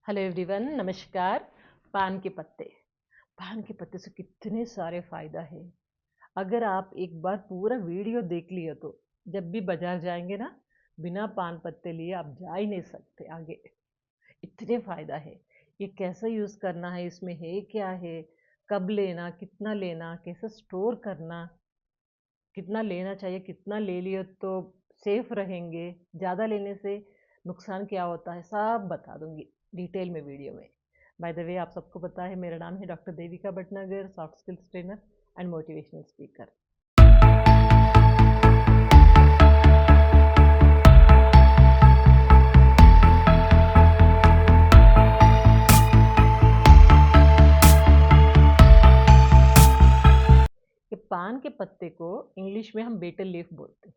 Hello everyone, नमस्कार। पान के पत्ते। पान के पत्ते से कितने सारे फायदा है। अगर आप एक बार पूरा वीडियो देख लिया तो जब भी बाजार जाएंगे ना, बिना पान पत्ते लिए आप जा ही नहीं सकते आगे। इतने फायदा है। ये कैसे यूज करना है, इसमें है क्या है, कब लेना, कितना लेना, कैसे स्टोर करना, कितना लेना चाहिए, कितना ले लियो तो सेफ रहेंगे, ज़्यादा लेने से नुकसान क्या होता है, सब बता दूंगी डिटेल में वीडियो में। बाय द वे, आप सबको पता है मेरा नाम है doctor Devika Bhatnagar, soft skills trainer and motivational speaker. ये पान के पत्ते को इंग्लिश में हम बेटल लीफ बोलते हैं।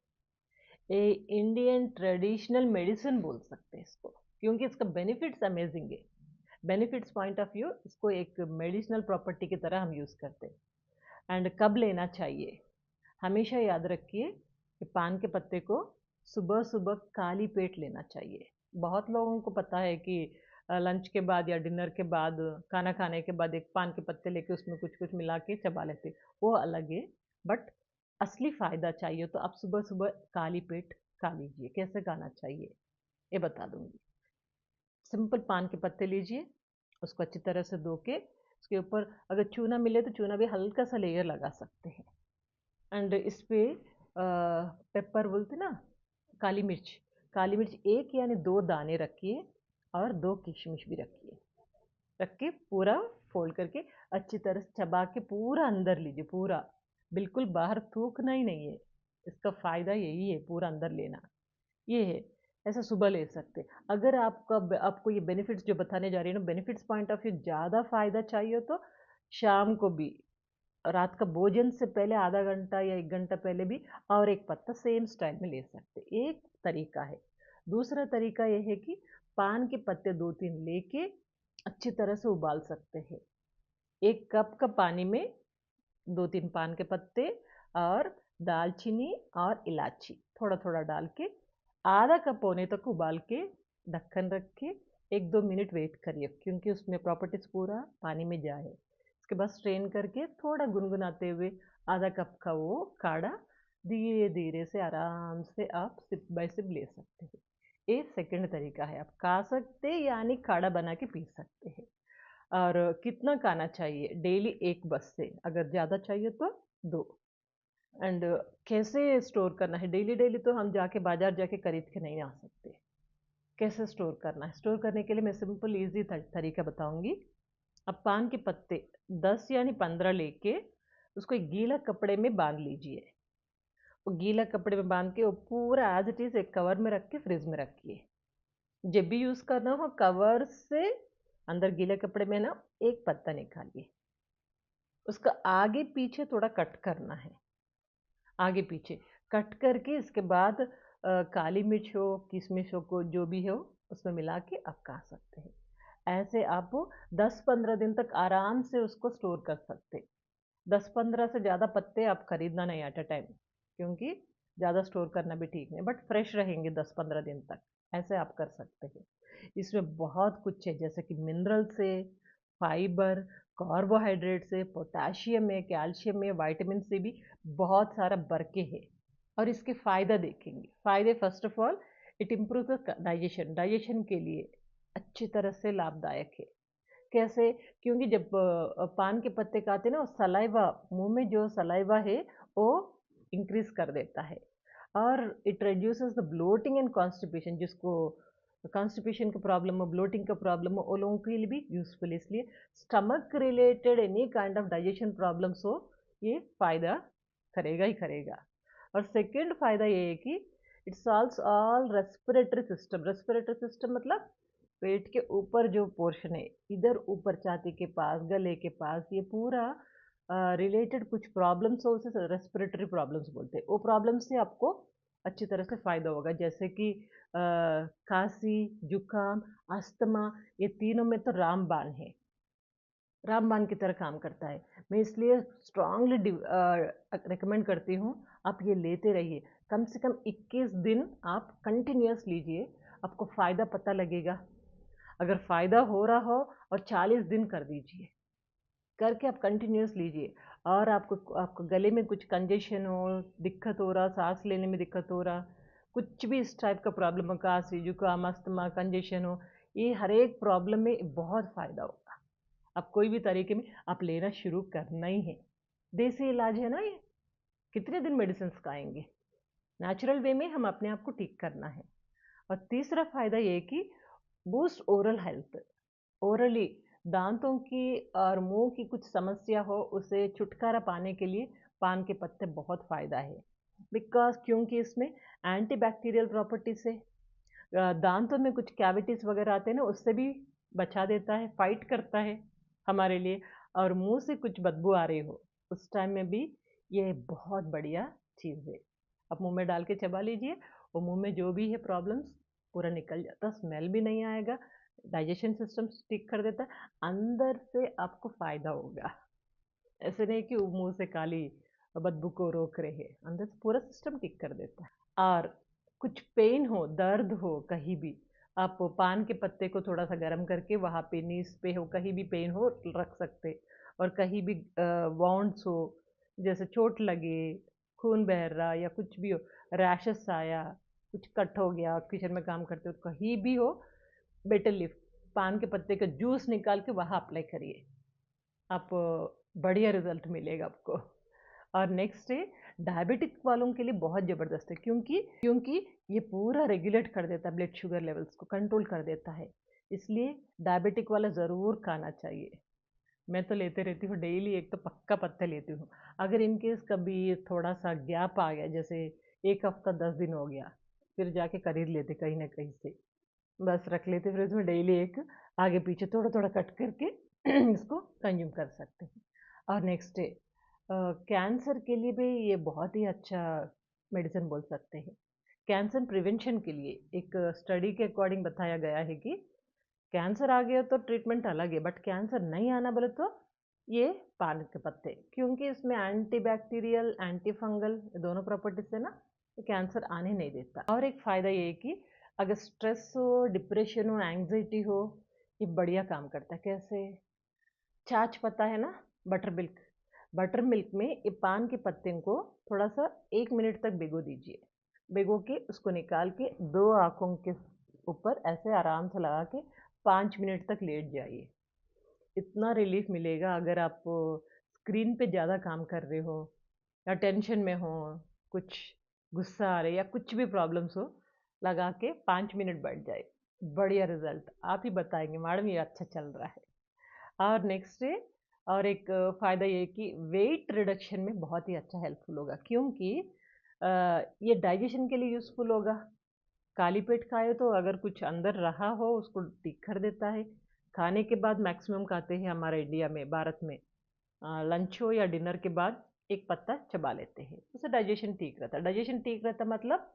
ये इंडियन ट्रेडिशनल मेडिसिन बोल सकते हैं इसको, क्योंकि इसका बेनिफिट्स अमेजिंग है। बेनिफिट्स पॉइंट ऑफ व्यू इसको एक मेडिसिनल प्रॉपर्टी की तरह हम यूज़ करते हैं। एंड कब लेना चाहिए, हमेशा याद रखिए कि पान के पत्ते को सुबह सुबह खाली पेट लेना चाहिए। बहुत लोगों को पता है कि लंच के बाद या डिनर के बाद, खाना खाने के बाद एक पान के पत्ते लेके उसमें कुछ कुछ मिला के चबा लेते, वो अलग है। बट असली फ़ायदा चाहिए तो आप सुबह सुबह खाली पेट खा लीजिए। कैसे खाना चाहिए ये बता दूंगी। सिंपल पान के पत्ते लीजिए, उसको अच्छी तरह से धो के उसके ऊपर अगर चूना मिले तो चूना भी हल्का सा लेयर लगा सकते हैं। एंड इस पे पेपर बोलते ना, काली मिर्च। काली मिर्च एक यानी दो दाने रखिए और दो किशमिश भी रखिए। रख के पूरा फोल्ड करके अच्छी तरह से चबा के पूरा अंदर लीजिए, पूरा बिल्कुल बाहर थूकना ही नहीं है। इसका फायदा यही है, पूरा अंदर लेना ये है। ऐसा सुबह ले सकते। अगर आपको ये बेनिफिट्स जो बताने जा रही है ना, बेनिफिट्स पॉइंट ऑफ व्यू ज़्यादा फायदा चाहिए तो शाम को भी, रात का भोजन से पहले आधा घंटा या 1 घंटा पहले भी और एक पत्ता सेम स्टाइल में ले सकते, एक तरीका है। दूसरा तरीका यह है कि पान के पत्ते 2-3 लेके अच्छी तरह से उबाल सकते हैं। 1 कप का पानी में 2-3 पान के पत्ते और दालचीनी और इलायची थोड़ा थोड़ा डाल के आधा कप होने तक उबाल के ढक्कन रख के 1-2 मिनट वेट करिए, क्योंकि उसमें प्रॉपर्टीज पूरा पानी में जाए। उसके बाद स्ट्रेन करके थोड़ा गुनगुनाते हुए आधा कप का वो काढ़ा धीरे धीरे से आराम से आप सिप बाय सिप ले सकते हैं। ये सेकंड तरीका है, आप खा सकते यानी काढ़ा बना के पी सकते हैं। और कितना खाना चाहिए, डेली एक बस से, अगर ज़्यादा चाहिए तो दो। एंड कैसे स्टोर करना है, डेली डेली तो हम जाके बाजार जाके खरीद के नहीं आ सकते। कैसे स्टोर करना है, स्टोर करने के लिए मैं सिंपल इजी तरीका बताऊंगी। अब पान के पत्ते 10 यानी 15 लेके उसको एक गीला कपड़े में बांध लीजिए। वो गीला कपड़े में बांध के वो पूरा एज इट इज एक कवर में रख के फ्रिज में रखिए। जब भी यूज करना हो कवर से अंदर गीले कपड़े में ना एक पत्ता निकालिए। उसका आगे पीछे थोड़ा कट करना है, आगे पीछे कट करके इसके बाद काली मिर्च हो, किशमिश हो, को जो भी हो उसमें मिला के आप खा सकते हैं। ऐसे आप 10-15 दिन तक आराम से उसको स्टोर कर सकते। 10-15 से ज़्यादा पत्ते आप खरीदना नहीं एट अ टाइम, क्योंकि ज़्यादा स्टोर करना भी ठीक नहीं, बट फ्रेश रहेंगे 10-15 दिन तक। ऐसे आप कर सकते हैं। इसमें बहुत कुछ है, जैसे कि मिनरल से, फाइबर, कार्बोहाइड्रेट से, पोटाशियम है, कैल्शियम है, विटामिन से भी बहुत सारा बरके है। और इसके फायदा देखेंगे। फायदे first of all, it improve the digestion, digestion के लिए अच्छी तरह से लाभदायक है। कैसे, क्योंकि जब पान के पत्ते खाते हैं ना, सलाइवा, मुंह में जो सलाइवा है वो इंक्रीज कर देता है। और it reduces the bloating and constipation, जिसको कॉन्स्टिपेशन का प्रॉब्लम हो, ब्लोटिंग का प्रॉब्लम हो, वो लोगों के लिए भी यूजफुल है। इसलिए stomach related any kind of digestion problems हो, ये फायदा करेगा ही करेगा। और सेकेंड फायदा ये है कि it solves all respiratory system. Respiratory system मतलब पेट के ऊपर जो पोर्शन है, इधर ऊपर छाती के पास, गले के पास, ये पूरा रिलेटेड कुछ प्रॉब्लम्स हो, उसे रेस्पिरेटरी प्रॉब्लम्स बोलते हैं। वो प्रॉब्लम से आपको अच्छी तरह से फायदा होगा, जैसे कि खांसी, जुकाम, अस्थमा, ये तीनों में तो रामबाण है, रामबाण की तरह काम करता है। मैं इसलिए स्ट्रांगली रिकमेंड करती हूँ आप ये लेते रहिए। कम से कम 21 दिन आप कंटिन्यूस लीजिए, आपको फ़ायदा पता लगेगा। अगर फ़ायदा हो रहा हो और 40 दिन कर दीजिए, करके आप कंटिन्यूस लीजिए। और आपको गले में कुछ कंजेशन हो, दिक्कत हो रहा, सांस लेने में दिक्कत हो रहा, कुछ भी इस टाइप का प्रॉब्लम हो, खांसी जुकाम अस्थमा कंजेशन हो, ये हर एक प्रॉब्लम में बहुत फ़ायदा होगा। आप कोई भी तरीके में आप लेना शुरू करना ही है। देसी इलाज है ना ये, कितने दिन मेडिसिन खाएंगे। नेचुरल वे में हम अपने आप को ठीक करना है। और तीसरा फ़ायदा ये कि बूस्ट ओरल हेल्थ। ओरली दांतों की और मुंह की कुछ समस्या हो, उसे छुटकारा पाने के लिए पान के पत्ते बहुत फ़ायदा है। बिकॉज क्योंकि इसमें एंटीबैक्टीरियल प्रॉपर्टी से दांतों में कुछ कैविटीज़ वगैरह आते हैं ना, उससे भी बचा देता है, फाइट करता है हमारे लिए। और मुंह से कुछ बदबू आ रही हो उस टाइम में भी ये बहुत बढ़िया चीज़ है। आप मुंह में डाल के चबा लीजिए, वो मुंह में जो भी है प्रॉब्लम्स पूरा निकल जाता, स्मेल भी नहीं आएगा, डाइजेशन सिस्टम ठीक कर देता है, अंदर से आपको फ़ायदा होगा। ऐसे नहीं कि वो मुंह से काली बदबू को रोक रहे, अंदर से पूरा सिस्टम ठीक कर देता है। और कुछ पेन हो, दर्द हो कहीं भी, आप पान के पत्ते को थोड़ा सा गर्म करके वहाँ पे नीस पे हो, कहीं भी पेन हो रख सकते। और कहीं भी वाउंड्स हो, जैसे चोट लगे, खून बह रहा या कुछ भी हो, रैशेस आया, कुछ कट हो गया, किचन में काम करते हो कहीं भी हो, बेटर लीफ पान के पत्ते का जूस निकाल के वहाँ अप्लाई करिए, आप बढ़िया रिजल्ट मिलेगा आपको। और नेक्स्ट है, डायबिटिक वालों के लिए बहुत ज़बरदस्त है, क्योंकि ये पूरा रेगुलेट कर देता है, ब्लड शुगर लेवल्स को कंट्रोल कर देता है, इसलिए डायबिटिक वाला ज़रूर खाना चाहिए। मैं तो लेते रहती हूँ डेली, एक तो पक्का पत्ता लेती हूँ। अगर इनकेस कभी थोड़ा सा गैप आ गया, जैसे एक हफ्ता 10 दिन हो गया, फिर जाके खरीद लेते कहीं ना कहीं से, बस रख लेते फ्रिज में, डेली एक आगे पीछे थोड़ा थोड़ा कट करके इसको कंज्यूम कर सकते हैं। और नेक्स्ट डे कैंसर के लिए भी ये बहुत ही अच्छा मेडिसिन बोल सकते हैं। कैंसर प्रिवेंशन के लिए एक स्टडी के अकॉर्डिंग बताया गया है कि कैंसर आ गया तो ट्रीटमेंट अलग है, बट कैंसर नहीं आना बोले तो ये पान के पत्ते, क्योंकि इसमें एंटी बैक्टीरियल एंटी फंगल दोनों प्रॉपर्टीज है ना, ये कैंसर आने नहीं देता। और एक फ़ायदा ये है कि अगर स्ट्रेस हो, डिप्रेशन हो, एंग्जाइटी हो, ये बढ़िया काम करता है। कैसे? छाछ पता है ना, बटर मिल्क, बटर मिल्क में ये पान के पत्ते को थोड़ा सा 1 मिनट तक भिगो दीजिए, भिगो के उसको निकाल के दो आँखों के ऊपर ऐसे आराम से लगा के 5 मिनट तक लेट जाइए, इतना रिलीफ मिलेगा। अगर आप स्क्रीन पे ज़्यादा काम कर रहे हो या टेंशन में हो, कुछ गुस्सा आ रहा है या कुछ भी प्रॉब्लम्स हो, लगा के 5 मिनट बैठ जाए, बढ़िया रिजल्ट आप ही बताएंगे मैडम ये अच्छा चल रहा है। और नेक्स्ट है, और एक फ़ायदा ये है कि वेट रिडक्शन में बहुत ही अच्छा हेल्पफुल होगा, क्योंकि ये डाइजेशन के लिए यूज़फुल होगा। काली पेट खाए तो अगर कुछ अंदर रहा हो उसको ठीक कर देता है। खाने के बाद मैक्सिमम खाते हैं हमारे इंडिया में, भारत में, लंच हो या डिनर के बाद एक पत्ता चबा लेते हैं, उससे डाइजेशन ठीक रहता है। डाइजेशन ठीक रहता मतलब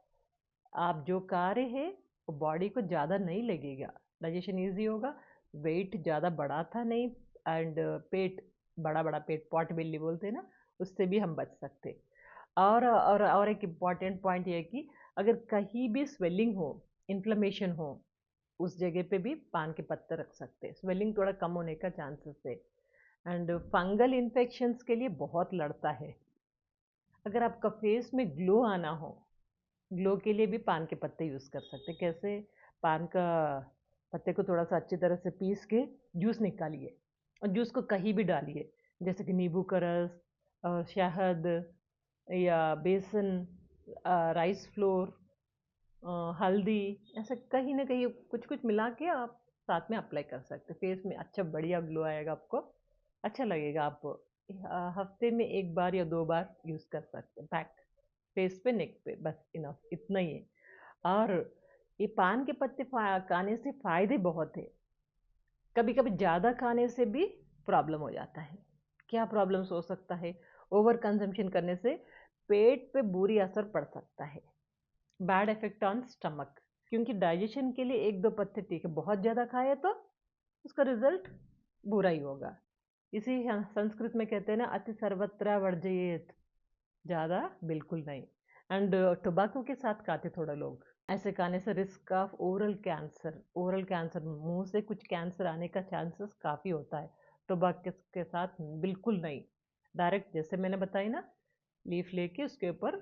आप जो खा रहे हैं वो बॉडी को ज़्यादा नहीं लगेगा, डाइजेशन ईजी होगा, वेट ज़्यादा बढ़ाता नहीं, एंड पेट, बड़ा बड़ा पेट, पॉट बिल्ली बोलते हैं ना, उससे भी हम बच सकते। और एक इम्पॉर्टेंट पॉइंट ये है कि अगर कहीं भी स्वेलिंग हो, इन्फ्लेमेशन हो, उस जगह पे भी पान के पत्ते रख सकते हैं, स्वेलिंग थोड़ा कम होने का चांसेस है। एंड फंगल इन्फेक्शंस के लिए बहुत लड़ता है। अगर आपका फेस में ग्लो आना हो, ग्लो के लिए भी पान के पत्ते यूज़ कर सकते हैं। कैसे? पान का पत्ते को थोड़ा सा अच्छी तरह से पीस के जूस निकालिए, और जूस को कहीं भी डालिए, जैसे कि नींबू का रस, शहद या बेसन, राइस फ्लोर, हल्दी, ऐसे कहीं ना कहीं कुछ कुछ मिला के आप साथ में अप्लाई कर सकते हैं। फेस में अच्छा बढ़िया ग्लो आएगा, आपको अच्छा लगेगा। आप हफ्ते में 1 बार या 2 बार यूज़ कर सकते हैं, बैक, फेस पे, नेक पे, बस इनफ, इतना ही है। और ये पान के पत्ते खाने से फ़ायदे बहुत है, कभी कभी ज़्यादा खाने से भी प्रॉब्लम हो जाता है। क्या प्रॉब्लम्स हो सकता है? ओवर कंजम्पशन करने से पेट पे बुरी असर पड़ सकता है, बैड इफेक्ट ऑन स्टमक, क्योंकि डाइजेशन के लिए 1-2 पत्ते ठीक है, बहुत ज़्यादा खाए तो उसका रिजल्ट बुरा ही होगा। इसी संस्कृत में कहते हैं ना, अति सर्वत्र वर्जयेत, ज़्यादा बिल्कुल नहीं। एंड टोबैको के साथ खाते थोड़ा लोग, ऐसे खाने से रिस्क ऑफ ओरल कैंसर मुंह से कुछ कैंसर आने का चांसेस काफ़ी होता है। टोबैको के साथ बिल्कुल नहीं। डायरेक्ट जैसे मैंने बताई ना, लीफ लेके उसके ऊपर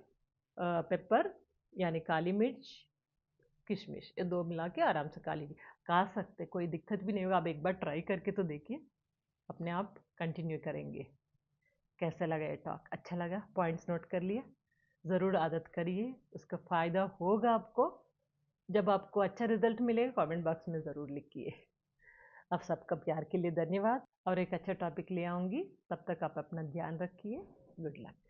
पेपर यानी काली मिर्च, किशमिश, ये दो मिला के आराम से काली खा सकते, कोई दिक्कत भी नहीं होगा। आप एक बार ट्राई करके तो देखिए, अपने आप कंटिन्यू करेंगे। कैसा लगा ये टॉक? अच्छा लगा? पॉइंट्स नोट कर लिए? ज़रूर आदत करिए, उसका फ़ायदा होगा आपको। जब आपको अच्छा रिजल्ट मिलेगा कमेंट बॉक्स में ज़रूर लिखिए। आप सबका प्यार के लिए धन्यवाद, और एक अच्छा टॉपिक ले आऊँगी। तब तक आप अपना ध्यान रखिए। Good luck.